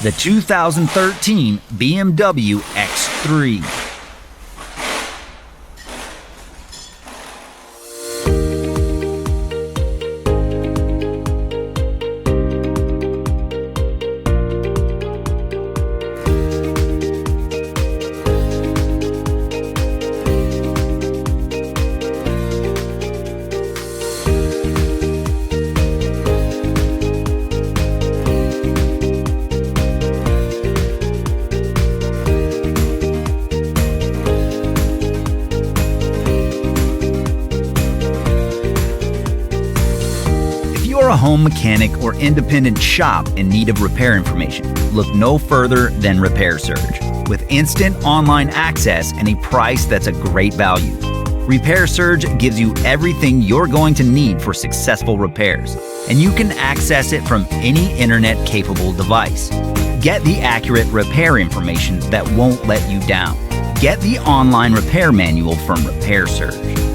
the 2013 BMW X3. If you're a home mechanic or independent shop in need of repair information, look no further than Repair Surge. With instant online access and a price that's a great value, Repair Surge gives you everything you're going to need for successful repairs, and you can access it from any internet-capable device. Get the accurate repair information that won't let you down. Get the online repair manual from Repair Surge.